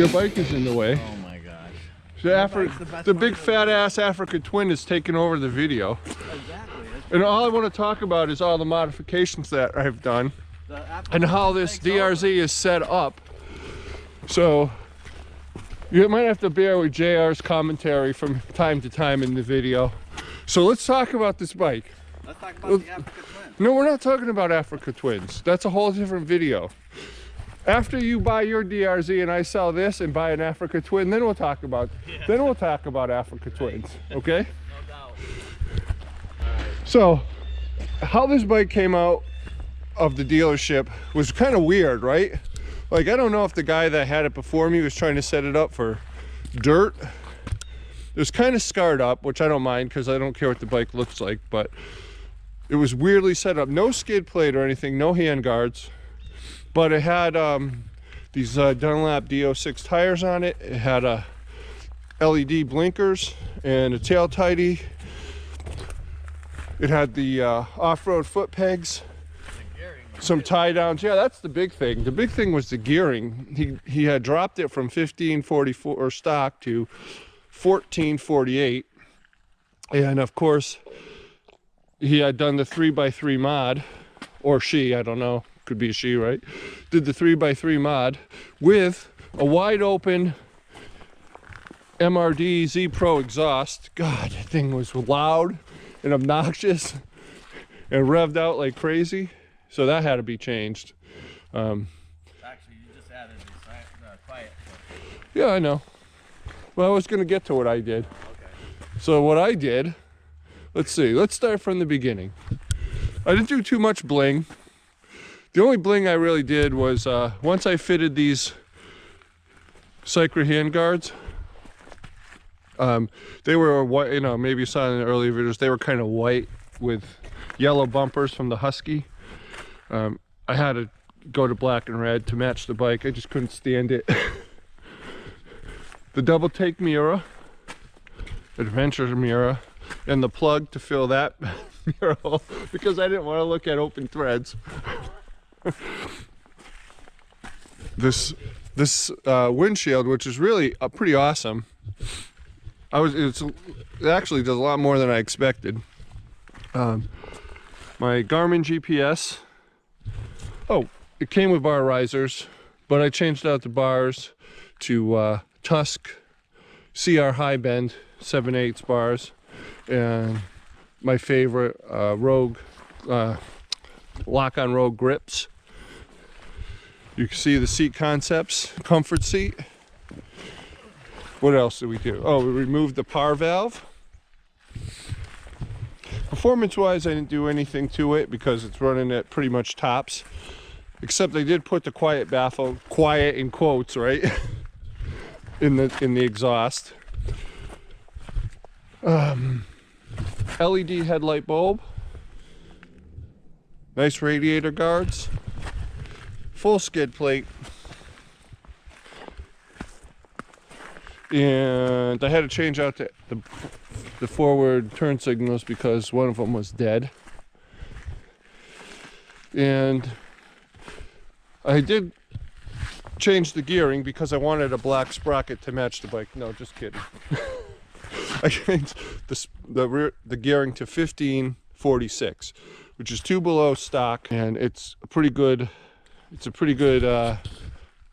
Your bike is in the way. Oh my gosh. The big fat ass Africa Twin is taking over the video. Exactly. And all I want to talk about is all the modifications that I've done and how this DRZ is set up. So you might have to bear with JR's commentary from time to time in the video. So let's talk about this bike. Let's talk about the Africa Twin. No, we're not talking about Africa Twins. That's a whole different video. After you buy your DRZ and I sell this and buy an Africa Twin, then we'll talk about Africa Twins, okay? No doubt. So, how this bike came out of the dealership was kind of weird, right? Like, I don't know if the guy that had it before me was trying to set it up for dirt. It was kind of scarred up, which I don't mind because I don't care what the bike looks like, but it was weirdly set up. No skid plate or anything, no hand guards. But it had these Dunlop D06 tires on it. It had LED blinkers and a tail tidy. It had the off-road foot pegs, some tie downs. Yeah, that's the big thing. The big thing was the gearing. He had dropped it from 1544 stock to 1448, and of course he had done the 3x3 mod, or she, I don't know. Could be a she, right? Did the 3x3 mod with a wide open MRD Z Pro exhaust. God, that thing was loud and obnoxious and revved out like crazy. So that had to be changed. Actually, you just added the quiet. Yeah, I know. Well, I was going to get to what I did. Okay. So what I did, let's see. Let's start from the beginning. I didn't do too much bling. The only bling I really did was once I fitted these Cycra handguards. They were white, you know, maybe you saw in the earlier videos, they were kind of white with yellow bumpers from the Husky. I had to go to black and red to match the bike. I just couldn't stand it. The double take mirror, adventure mirror, and the plug to fill that mirror hole because I didn't want to look at open threads. This windshield, which is really pretty awesome. It actually does a lot more than I expected. My Garmin GPS. Oh, it came with bar risers, but I changed out the bars to Tusk CR High Bend 7/8 bars, and my favorite Rogue lock-on Rogue grips. You can see the seat concepts, comfort seat. What else did we do? Oh, we removed the PAR valve. Performance-wise, I didn't do anything to it because it's running at pretty much tops. Except I did put the quiet baffle, quiet in quotes, right? in the exhaust. LED headlight bulb. Nice radiator guards. Full skid plate. And I had to change out the forward turn signals because one of them was dead. And I did change the gearing because I wanted a black sprocket to match the bike. No, just kidding. I changed the gearing to 1546, which is 2 below stock, and it's a pretty good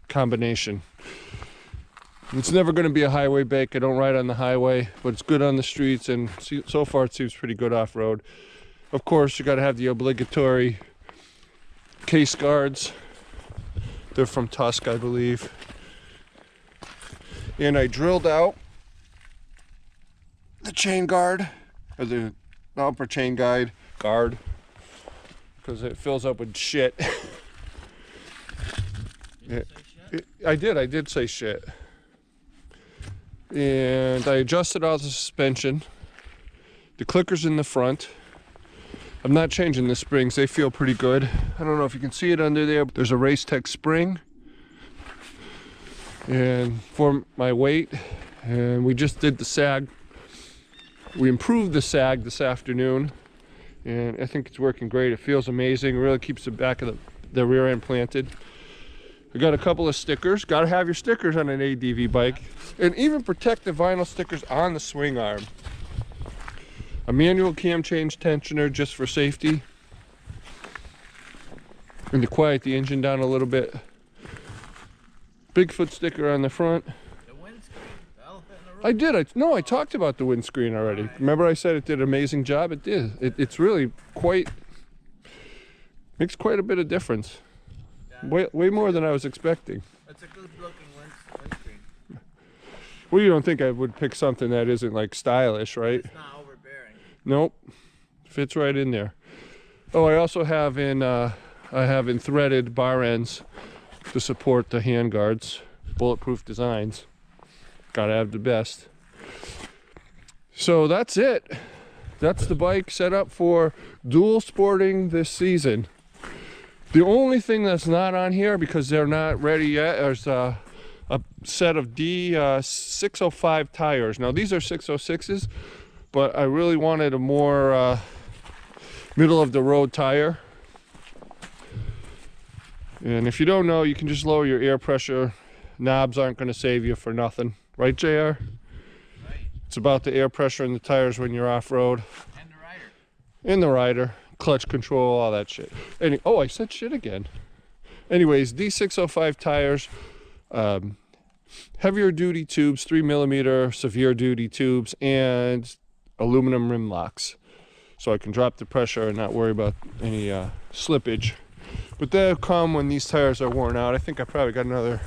combination. It's never going to be a highway bike. I don't ride on the highway, but it's good on the streets, and so far it seems pretty good off-road. Of course, you got to have the obligatory case guards. They're from Tusk, I believe. And I drilled out the chain guard, or the upper chain guard, because it fills up with shit. I did say shit. And I adjusted all the suspension. The clicker's in the front. I'm not changing the springs, they feel pretty good. I don't know if you can see it under there. There's a Race Tech spring. And for my weight, and we just did the sag. We improved the sag this afternoon, and I think it's working great. It feels amazing. It really keeps the back of the rear end planted. I got a couple of stickers. Got to have your stickers on an ADV bike. And even protective vinyl stickers on the swing arm. A manual cam change tensioner just for safety. And to quiet the engine down a little bit. Bigfoot sticker on the front. The windscreen, the elephant in the room. I did. No, I talked about the windscreen already. Right. Remember I said it did an amazing job? It did. It's really makes quite a bit of difference. Yeah. Way more than I was expecting. It's a good looking windscreen. Well, you don't think I would pick something that isn't like stylish, right? It's not overbearing. Nope. Fits right in there. Oh, I also have in threaded bar ends to support the handguards. Bulletproof designs. Gotta have the best. So that's it. That's the bike set up for dual sporting this season. The only thing that's not on here, because they're not ready yet, is a set of D605 tires. Now these are 606s, but I really wanted a more middle of the road tire. And if you don't know, you can just lower your air pressure. Knobs aren't going to save you for nothing. Right, JR? Right. It's about the air pressure in the tires when you're off-road. And the rider. In the rider. Clutch control, all that shit. Oh, I said shit again. Anyways, D605 tires. Heavier duty tubes, 3mm severe duty tubes, and aluminum rim locks. So I can drop the pressure and not worry about any slippage. But they'll come when these tires are worn out. I think I probably got another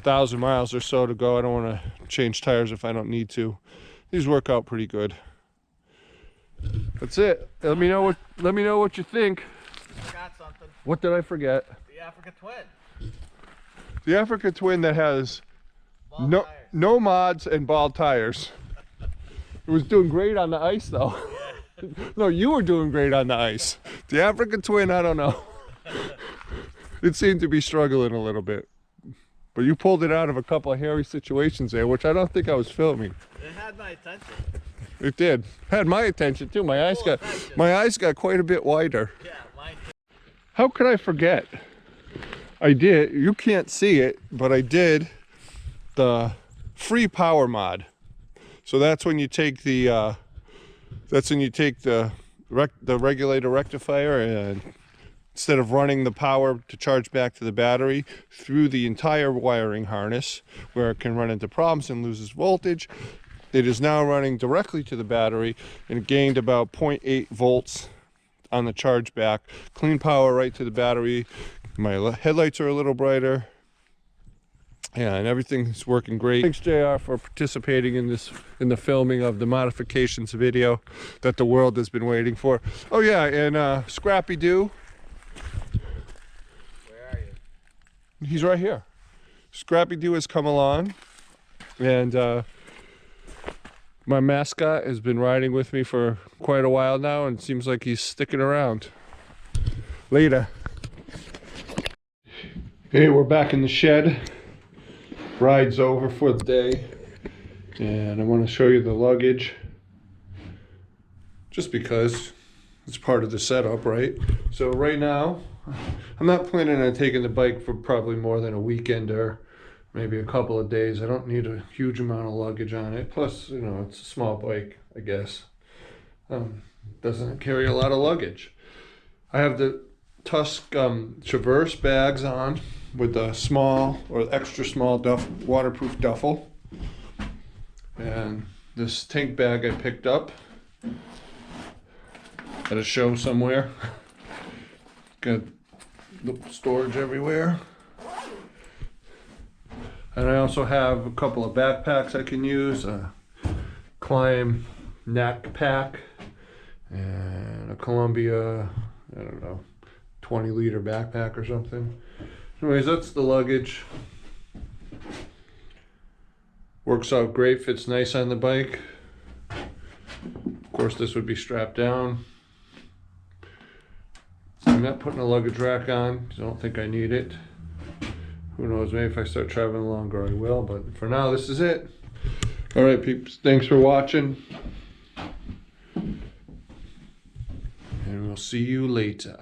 1,000 miles or so to go. I don't want to change tires if I don't need to. These work out pretty good. That's it. Let me know what you think. I forgot something. What did I forget? The Africa Twin. The Africa Twin that has Bald tires. no mods and bald tires. It was doing great on the ice though. Yeah. No, you were doing great on the ice. The Africa Twin, I don't know. It seemed to be struggling a little bit. But you pulled it out of a couple of hairy situations there, which I don't think I was filming. It had my attention. It did. Had my attention too. My eyes got quite a bit wider. Yeah, mine too. How could I forget? I did. You can't see it, but I did the free power mod. So that's when you take the regulator rectifier, and instead of running the power to charge back to the battery through the entire wiring harness, where it can run into problems and loses voltage, it is now running directly to the battery, and it gained about 0.8 volts on the charge back. Clean power right to the battery. My headlights are a little brighter. Yeah, and everything's working great. Thanks, JR, for participating in the filming of the modifications video that the world has been waiting for. Oh yeah, and Scrappy Doo. Where are you? He's right here. Scrappy Doo has come along, and my mascot has been riding with me for quite a while now, and seems like he's sticking around. Later. Hey, we're back in the shed. Ride's over for the day, and I want to show you the luggage, just because it's part of the setup, right? So right now, I'm not planning on taking the bike for probably more than a weekend or maybe a couple of days. I don't need a huge amount of luggage on it. Plus, you know, it's a small bike, I guess. Doesn't carry a lot of luggage. I have the Tusk Traverse bags on with the small or extra small waterproof duffel. And this tank bag I picked up at a show somewhere. Got storage everywhere. And I also have a couple of backpacks I can use, a Climb neck pack and a Columbia, I don't know, 20-liter backpack or something. Anyways, that's the luggage. Works out great, fits nice on the bike. Of course, this would be strapped down. I'm not putting a luggage rack on, I don't think I need it. Who knows, maybe if I start traveling longer I will, but for now this is it. Alright peeps, thanks for watching. And we'll see you later.